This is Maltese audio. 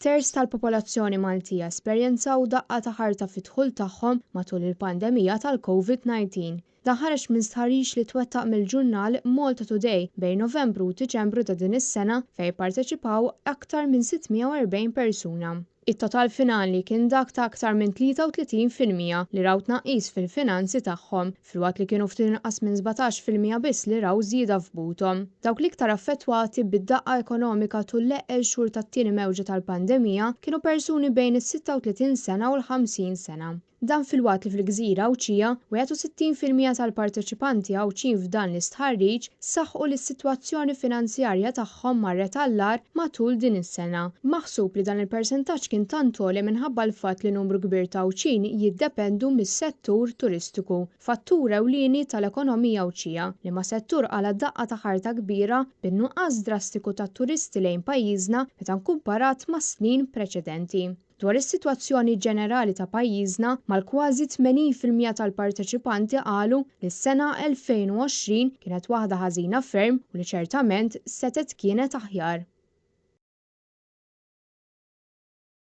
Terz tal-popolazzjoni Maltija esperjenzaw daqqa ta' ħarta fid-dħul tagħhom matul il-pandemija tal-COVID-19. Dan ħareġ minn stħarriġ li twettaq mill-ġurnal Malta Today bejn Novembru u Diċembru ta' din is-sena fejn parteċipaw aktar minn 640 persuna. It-total finali kien dak ta' aktar minn 33% li raw tnaqqis fil-finanzi tagħhom, filwaqt li kienu ftit inqas minn 17% biss li raw żieda f'buthom. Dawk l-iktar affettwati bid-daqqa ekonomika tul l-eqgħel xhur tat-tieni mewġa tal-pandemija kienu persuni bejn is-36 sena u l-50 sena. Dan fil-waqt li fil-Gżira Awċija 61% tal-parteċipanti Awċin f'dan l-istħarriġ saħħu li s-sitwazzjoni finanzjarja tagħhom marret għall-agħar matul din is-sena. Maħsub li dan il-persentaġġ kien tant għoli minħabba l-fatt li numru kbir ta' Awċin jiddependu mis-settur turistiku, fattur ewlieni tal-ekonomija Awċija li ma' settur għala daqqa ta' ħarta kbira bin-nuqqas drastiku tat-turisti lejn pajjiżna meta nkumparat ma' snin preċedenti. Dwar is-sitwazzjoni ġenerali ta' pajjiżna mal-kważi 80% tal-parteċipanti qalu li s-sena 2020 kienet waħda ħażina ferm u li ċertament setet kienet aħjar.